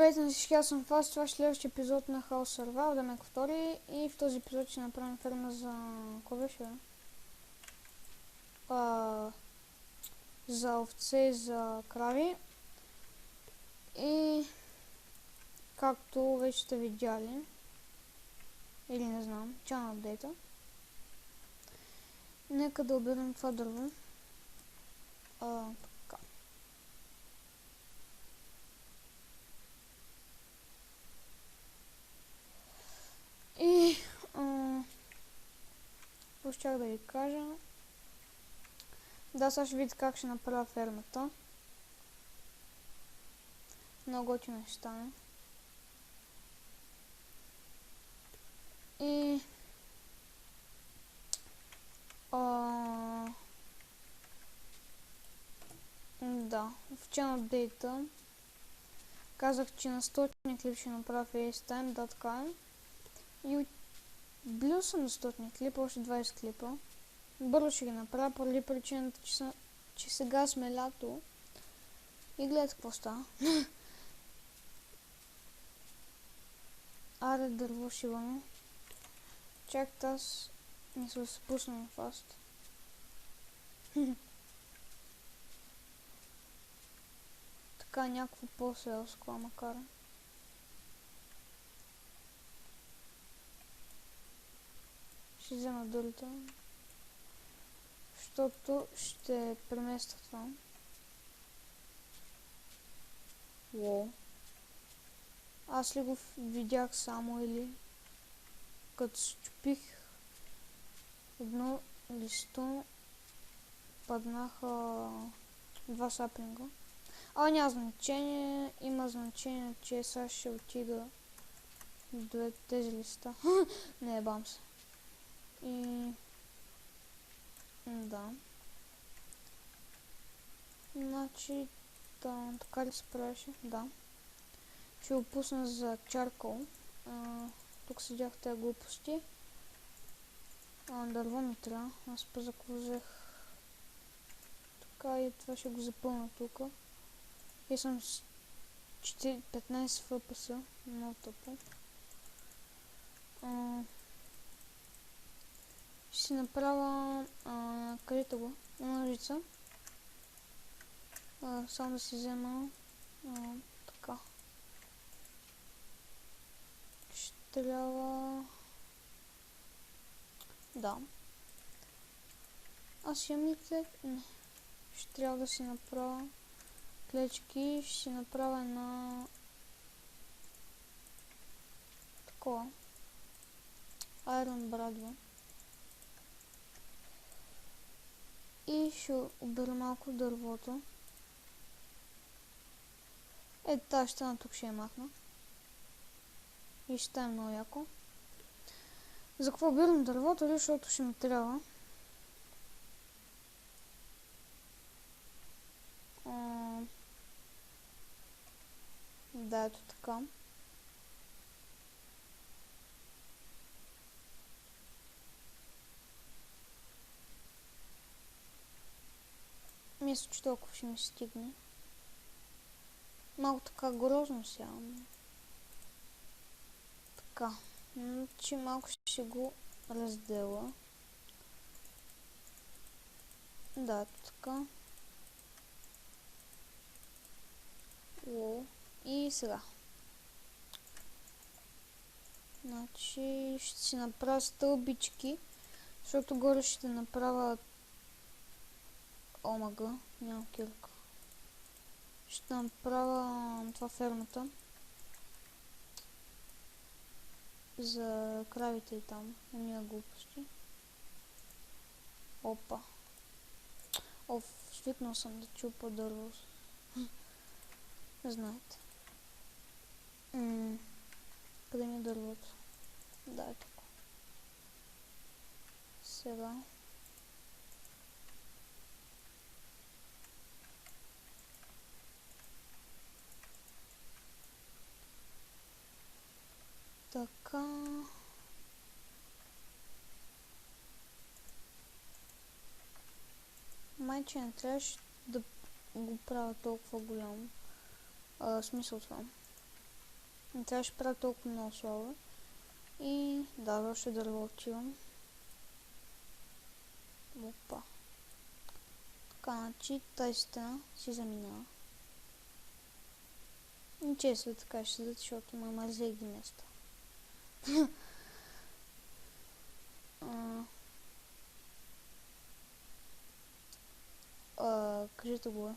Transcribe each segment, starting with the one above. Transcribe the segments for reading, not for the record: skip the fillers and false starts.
Здравейте на всички, аз съм Фаст, това е следващия епизод на House Survival, да ме втори, и в този епизод ще направим ферма за... Кой беше, бе? За овце и за крави. И както вече сте видяли, или не знам, чана апдейта, нека да оберем това дърво. Така. И какво щях да ви кажа? Да, сега ще видите как ще направя фермата. Много готино ще стане. И да, в чан апдейта казах, че на 100 клип ще направя FaceTime, да, така е. И близо съм на 100 клипа, още 20 клипа. Бързо ще ги направя, поради причината, че сега сме лято. И гледайте какво става. Аре, дърво ще имаме. Чакайте, аз мисля да се пусна на фаст. Така някакво по-селско, макар. Ще взема дълта, защото ще преместя това. Уоу. Аз ли го видях само, или като счупих едно листо, паднаха два саплинга. Няма значение, има значение, че сега ще отида до тези листа. Не, бам се. И... да. Значи, да, така ли се правеше? Да. Ще го пусна за чаркол. Тук седях тези глупости. Дърво ми трябва. Аз пъзък взех. Така, и това ще го запълня тук. И съм с 15 FPS. Много тъпо. Ще си направя където го? Една ножица. Само да си взема така. Ще трябва... да. Аз имам ли клетки? Не. Ще трябва да си направя клечки. Ще си направя една... такова. Iron Bradва. И ще обера малко дървото. Тази щена тук ще я махна. И ще стане много яко. За какво обирам дървото? Защото ще ми трябва. Да, ето така. Мисля, че толкова ще ми стигне. Малко така грозно сявам. Така. Че малко ще го раздела. Да, така. И сега. Значи ще си направя стълбички, защото горе ще направя омага, няма кирка. Ще направя това фермата за кравите и там, уния глупости. Опа. Свикнал съм да чупа дърво. Знаете. Къде ми е дървото? Да, е тук. Сега. Така. Майче не трябваше да го правя толкова голямо. Смисъл това. Не трябваше да правя толкова много слава. И да, още дърво отивам. Опа. Така, значи тази стена си заминава. И често така ще седат, защото ме мързи ги места. Кажете го.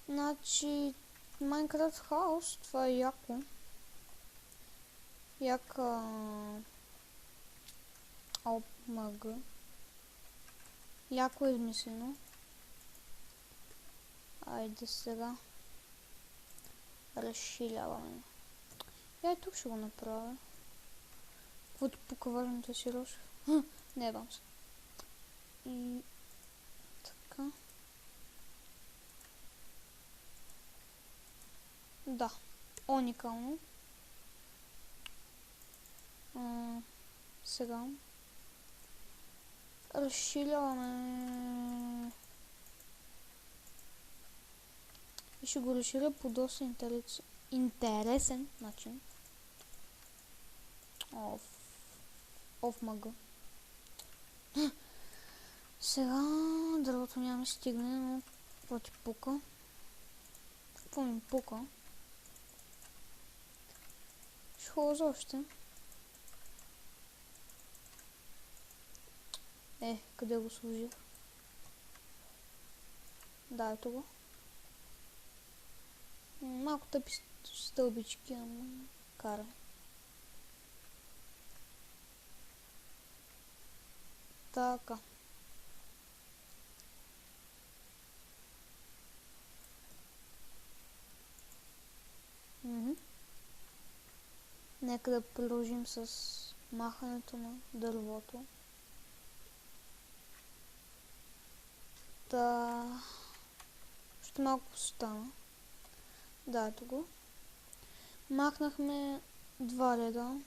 Значи, Minecraft House, това е яко. ОМГ. Яко измислено. Айде сега. Разширяваме. Я тук ще го направя. Каквото пука важното си рош. Не дам се. И така. Да. Уникално. Сега. Разширяваме. И ще го разширя по доста интересен начин. Оф мъга. Сега дървото няма стигне, но какво ти пука? Какво ми пука? Ще хубаво за още. Къде го сложих? Да, ето го. Малко тъпи стълбички, ама кара. Така. Нека да продължим с махането на дървото. Да. Още малко стана. Да, ето го. Махнахме 2 реда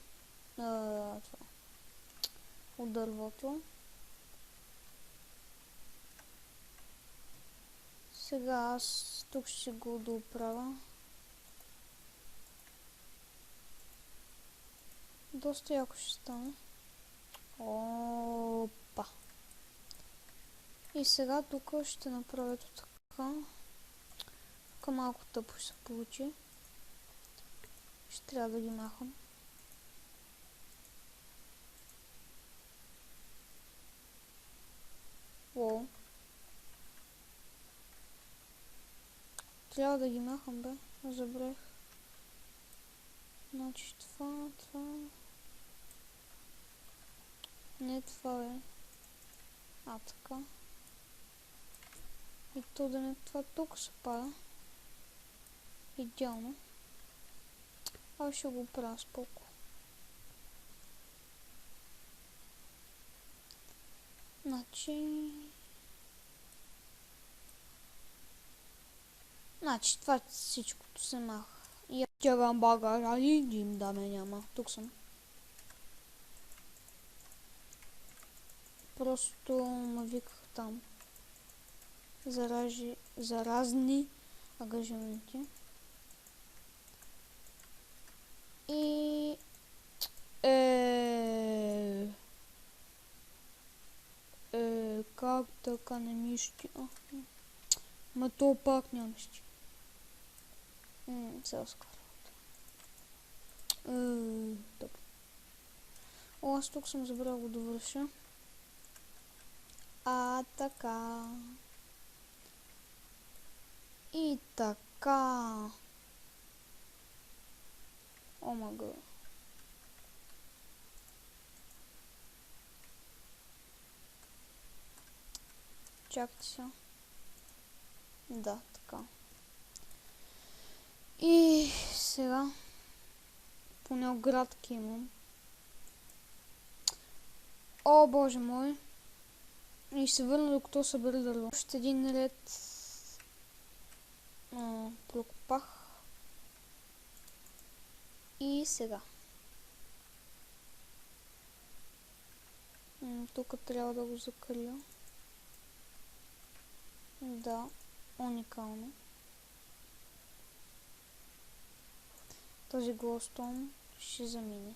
от дървото. Сега аз тук ще го доправя. Доста яко ще стане. Опа. И сега тук ще направя така. Тук малко тъпо ще се получи. Ще трябва да ги махам. О. Трябва да ги махам, бе. Забрах. Значи това. Не това е. Така. И то да не това тук се пада. Идеално. Аз ще го правя споко. Значи това всичкото се маха. И тягам багажа и дим да ме няма. Тук съм. Просто ме виках там. За разни ангажименти. И как така не ми ще... Ма то пак няма ще. Селска работа. Добре. Аз тук съм забрал го довърша. Така. И така. Омага. Чакайте се. Да, така. И сега поне оградки имам. О, боже мой. И се върна докато събера дърво. Още един ред прокопах. И сега. Тук трябва да го закриля. Да, уникално. Този глостон ще замине.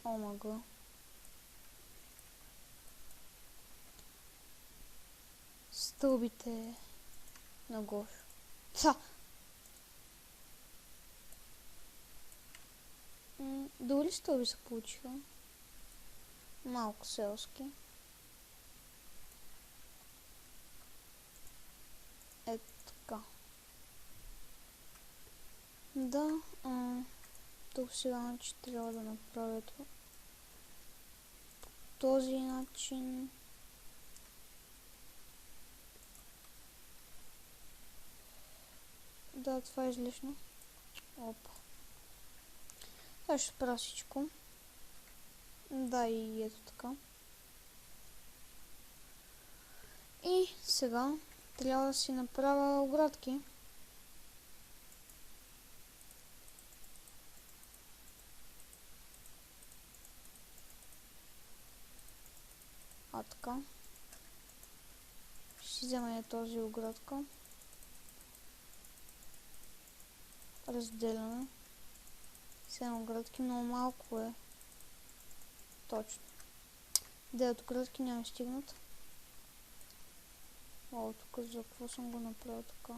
Омага. Стълбите нагоре. Дори стълби се получиха. Малко селски. Така. Да, тук сега трябва да направя това. По този начин. Да, това е излишно. Опа. Сега ще правя всичко. Да, и ето така. И сега трябва да си направя оградки. Така. Ще си взема и този оградка. Разделяме. 7 оградки, много малко е. Точно. 9 оградки няма стигнат. О, тук за какво съм го направил така?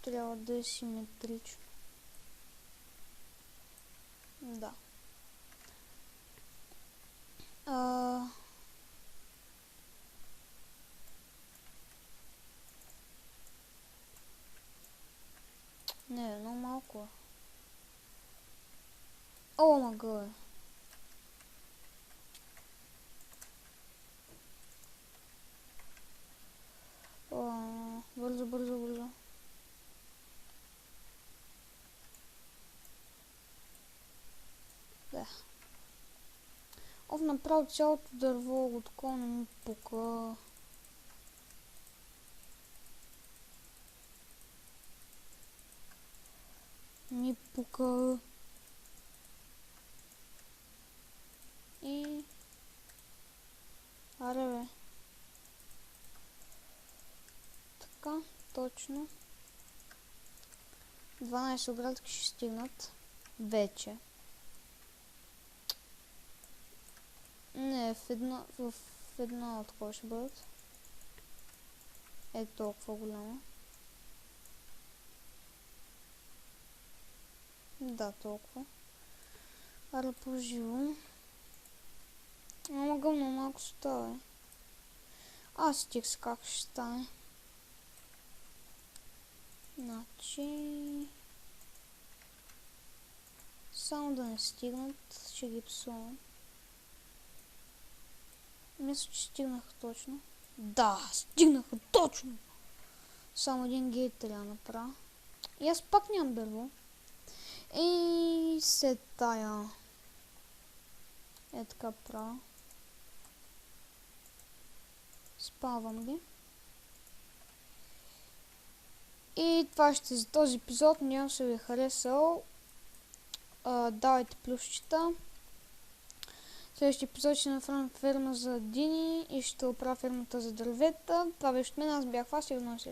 Трябва да е симетрично. Да. Не, много малко. О, мага. Бързо, бързо, бързо. Да. Направо цялото дърво го такова не му пука. Ми пука. И... Аре бе. Така, точно. 12 оградки ще стигнат. Вече. Не, в едно такова ще бъдат. Е толкова голямо. Да, толкова. Аре по-живо. Мога много малко става. Стих с как ще стане. Значи... Само да не стигнат, ще ги псувам. Мисля, че стигнаха точно. Да, стигнаха точно! Само един гейт трябва да направя. И аз пак нямам дърво. И се тая. Е така правя. Спавам ги. И това ще за този епизод. Надявам се ви е харесал. Давайте плюсчета. Следващия епизод ще направим ферма за дини и ще оправя фермата за дървета. Това беше от мен, аз бях вас и до следващия.